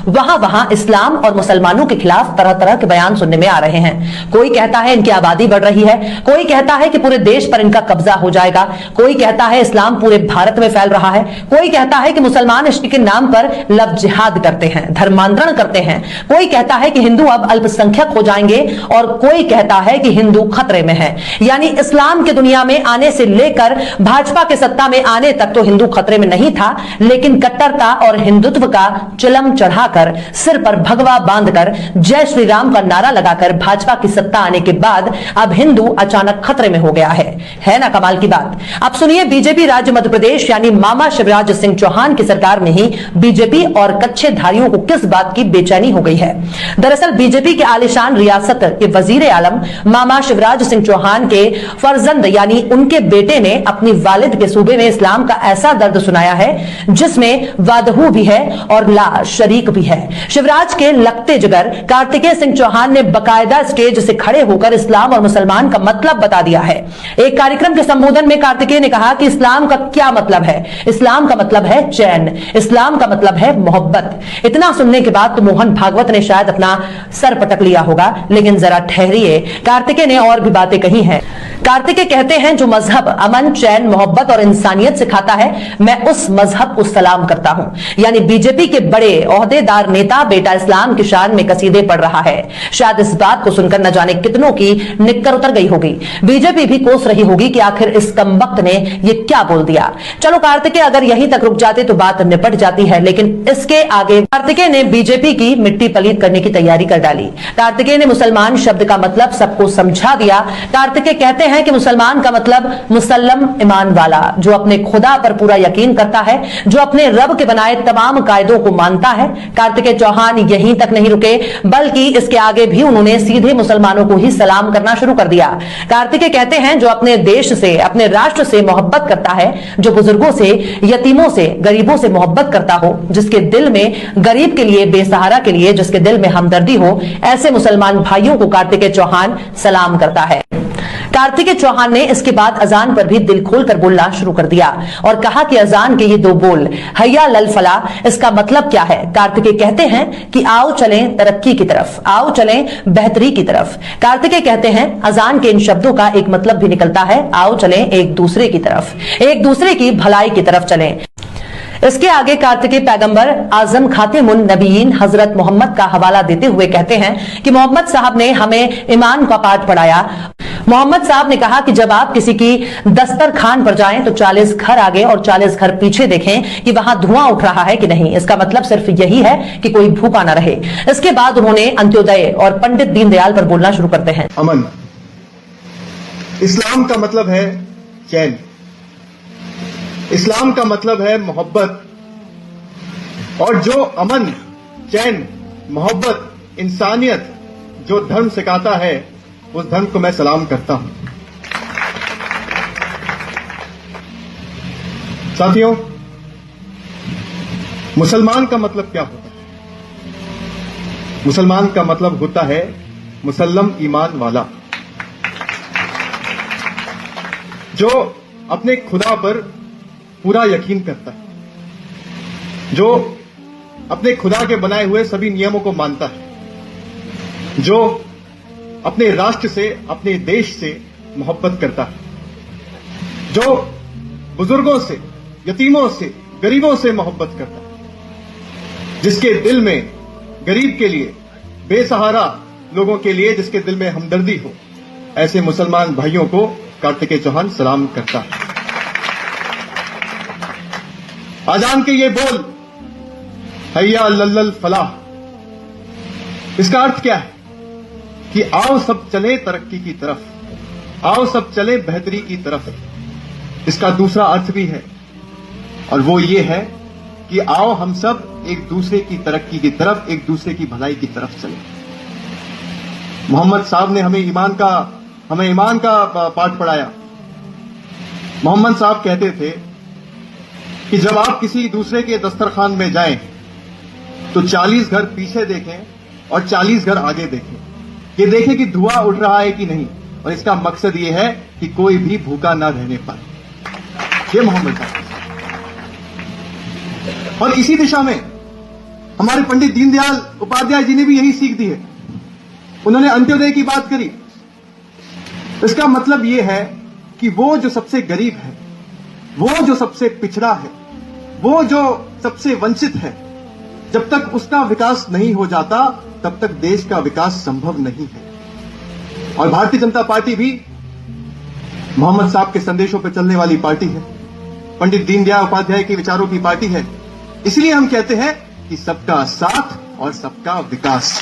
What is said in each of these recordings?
वहां वहां इस्लाम और मुसलमानों के खिलाफ तरह तरह के बयान सुनने में आ रहे हैं। कोई कहता है इनकी आबादी बढ़ रही है, कोई कहता है कि पूरे देश पर इनका कब्जा हो जाएगा, कोई कहता है इस्लाम पूरे भारत में फैल रहा है, कोई कहता है कि मुसलमान इश्क के नाम पर लव जिहाद करते हैं, धर्मांतरण करते हैं, कोई कहता है कि हिंदू अब अल्पसंख्यक हो जाएंगे और कोई कहता है कि हिंदू खतरे में है। यानी इस्लाम की दुनिया में आने से लेकर भाजपा के सत्ता में आने तक तो हिंदू खतरे में नहीं था, लेकिन कट्टरता और हिंदुत्व का चिलम चढ़ाकर सिर पर भगवा बांधकर जय श्री राम का नारा लगाकर भाजपा की सत्ता आने के बाद अब हिंदू अचानक खतरे में हो गया है ना कमाल की बात। अब सुनिए, बीजेपी राज्य मध्य प्रदेश यानी मामा शिवराज सिंह चौहान की सरकार में ही बीजेपी और कच्छेधारियों को किस बात की बेचैनी हो गई है। दरअसल बीजेपी के आलिशान रियासत के वजीर आलम मामा शिवराज सिंह चौहान के फर्जंद यानी उनके बेटे ने अपनी वालिद के सूबे में इस्लाम का ऐसा दर्द सुनाया है जिसमें वादहू भी है और ला शरीक भी है। शिवराज के लगते जिगर कार्तिकेय सिंह चौहान ने बकायदा स्टेज से खड़े होकर इस्लाम और मुसलमान का मतलब बता दिया है। एक कार्यक्रम के संबोधन में कार्तिकेय ने कहा कि इस्लाम का क्या मतलब है। इस्लाम का मतलब है चैन, इस्लाम का मतलब है मोहब्बत। इतना सुनने के बाद तो मोहन भागवत ने शायद अपना सर पटक लिया होगा, लेकिन जरा ठहरिए, कार्तिकेय ने और भी बातें कही हैं। कार्तिकेय कहते हैं जो मजहब अमन, चैन, मोहब्बत और इंसानियत सिखाता है, मैं उस मजहब को सलाम करता हूं। यानी बीजेपी के बड़े ओहदेदार नेता बेटा इस्लाम की शान में कसीदे पढ़ रहा है। शायद इस बात को सुनकर न जाने कितनों की निक्कर उतर गई होगी। बीजेपी भी कोस रही होगी कि आखिर इस कमबख्त ने ये क्या बोल दिया। चलो कार्तिकेय अगर यहीं तक रुक जाते तो बात निपट जाती है, लेकिन इसके आगे कार्तिकेय ने बीजेपी की मिट्टी पलीत करने की तैयारी कर डाली। कार्तिकेय ने मुसलमान शब्द का मतलब सबको समझा दिया। कार्तिकेय कहते हैं कि मुसलमान का मतलब मुसल्लम ईमान वाला, जो अपने खुदा पर पूरा यकीन करता है, जो अपने रब के बनाए तमाम कायदों को मानता है। कार्तिकेय चौहान यहीं तक नहीं रुके, बल्कि इसके आगे भी उन्होंने सीधे मुसलमानों को ही सलाम करना शुरू कर दिया। कार्तिकेय कहते हैं जो अपने देश से, अपने राष्ट्र से मोहब्बत करता है, जो बुजुर्गों से, यतीमों से, गरीबों से मोहब्बत करता हो, जिसके दिल में गरीब के लिए, बेसहारा के लिए, जिसके दिल में हमदर्दी हो, ऐसे मुसलमान भाइयों को कार्तिकेय चौहान सलाम करता है। कार्तिकेय चौहान ने इसके बाद अजान पर भी दिल खोलकर बोलना शुरू कर दिया और कहा कि अजान के ये दो बोल हैया लल फला, इसका मतलब क्या है। कार्तिकेय कहते हैं कि आओ चलें तरक्की की तरफ, आओ चलें बेहतरी की तरफ। कार्तिकेय कहते हैं अजान के इन शब्दों का एक मतलब भी निकलता है, आओ चलें एक दूसरे की तरफ, एक दूसरे की भलाई की तरफ चलें। इसके आगे कार्तिकेय पैगंबर आजम खातिमुन नबीयीन हजरत मोहम्मद का हवाला देते हुए कहते हैं कि मोहम्मद साहब ने हमें ईमान का पाठ पढ़ाया। मोहम्मद साहब ने कहा कि जब आप किसी की दस्तरखान पर जाएं तो 40 घर आगे और 40 घर पीछे देखें कि वहां धुआं उठ रहा है कि नहीं। इसका मतलब सिर्फ यही है कि कोई भूखा ना रहे। इसके बाद उन्होंने अंत्योदय और पंडित दीनदयाल पर बोलना शुरू करते हैं। अमन, इस्लाम का मतलब है चैन, इस्लाम का मतलब है मोहब्बत, और जो अमन, चैन, मोहब्बत, इंसानियत जो धर्म सिखाता है, उस धर्म को मैं सलाम करता हूं। साथियों, मुसलमान का मतलब क्या होता है? मुसलमान का मतलब होता है मुसल्लम ईमान वाला, जो अपने खुदा पर पूरा यकीन करता है, जो अपने खुदा के बनाए हुए सभी नियमों को मानता है, जो अपने राष्ट्र से, अपने देश से मोहब्बत करता है, जो बुजुर्गों से, यतीमों से, गरीबों से मोहब्बत करता है, जिसके दिल में गरीब के लिए, बेसहारा लोगों के लिए जिसके दिल में हमदर्दी हो, ऐसे मुसलमान भाइयों को कार्तिकेय चौहान सलाम करता है। आजान के ये बोल हैया लल्लल फलाह, इसका अर्थ क्या है कि आओ सब चले तरक्की की तरफ, आओ सब चले बेहतरी की तरफ। इसका दूसरा अर्थ भी है, और वो ये है कि आओ हम सब एक दूसरे की तरक्की की तरफ, एक दूसरे की भलाई की तरफ चले। मोहम्मद साहब ने हमें ईमान का पाठ पढ़ाया। मोहम्मद साहब कहते थे कि जब आप किसी दूसरे के दस्तरखान में जाएं तो 40 घर पीछे देखें और 40 घर आगे देखें, ये देखें कि धुआं उठ रहा है कि नहीं, और इसका मकसद ये है कि कोई भी भूखा ना रहने पाए। ये मोहम्मद साहब। और इसी दिशा में हमारे पंडित दीनदयाल उपाध्याय जी ने भी यही सीख दी है। उन्होंने अंत्योदय की बात करी। इसका मतलब यह है कि वो जो सबसे गरीब है, वो जो सबसे पिछड़ा है, वो जो सबसे वंचित है, जब तक उसका विकास नहीं हो जाता तब तक देश का विकास संभव नहीं है। और भारतीय जनता पार्टी भी मोहम्मद साहब के संदेशों पर चलने वाली पार्टी है, पंडित दीनदयाल उपाध्याय के विचारों की पार्टी है। इसलिए हम कहते हैं कि सबका साथ और सबका विकास।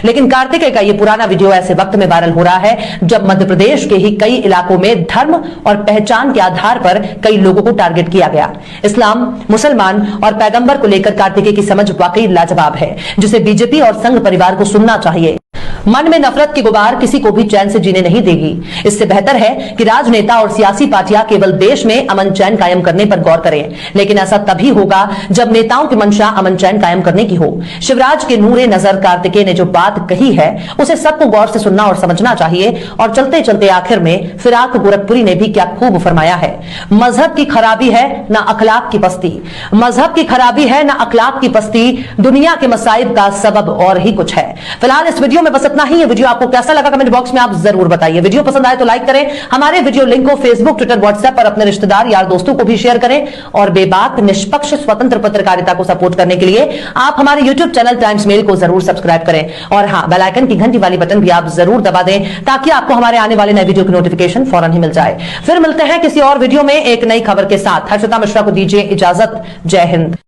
लेकिन कार्तिकेय का ये पुराना वीडियो ऐसे वक्त में वायरल हो रहा है जब मध्य प्रदेश के ही कई इलाकों में धर्म और पहचान के आधार पर कई लोगों को टारगेट किया गया। इस्लाम, मुसलमान और पैगंबर को लेकर कार्तिकेय की समझ वाकई लाजवाब है, जिसे बीजेपी और संघ परिवार को सुनना चाहिए। मन में नफरत की गुबार किसी को भी चैन से जीने नहीं देगी। इससे बेहतर है कि राजनेता और सियासी पार्टियां केवल देश में अमन चैन कायम करने पर गौर करें, लेकिन ऐसा तभी होगा जब नेताओं की मंशा अमन चैन कायम करने की हो। शिवराज के नूरे नजर कार्तिकेय ने जो बात कही है उसे सबको गौर से सुनना और समझना चाहिए। और चलते चलते आखिर में फिराक गोरखपुरी ने भी क्या खूब फरमाया है, मजहब की खराबी है ना अखलाक की पस्ती, मजहब की खराबी है ना अखलाक की पस्ती, दुनिया के मसाइब का सबब और ही कुछ है। फिलहाल इस वीडियो में बस इतना ही है। वीडियो आपको कैसा लगा कमेंट बॉक्स में आप जरूर बताइए। वीडियो पसंद आए तो लाइक करें, हमारे वीडियो लिंक को फेसबुक, ट्विटर, व्हाट्सएप पर अपने रिश्तेदार, यार, दोस्तों को भी शेयर करें। और बेबाक, निष्पक्ष, स्वतंत्र पत्रकारिता को सपोर्ट करने के लिए आप हमारे यूट्यूब चैनल टाइम्स मेल को जरूर सब्सक्राइब करें। और हाँ, बेल आइकन की घंटी वाली बटन भी आप जरूर दबा दें ताकि आपको हमारे आने वाले नए वीडियो की नोटिफिकेशन फौरन ही मिल जाए। फिर मिलते हैं किसी और वीडियो में एक नई खबर के साथ। हर्षिता मिश्रा को दीजिए इजाजत। जय हिंद।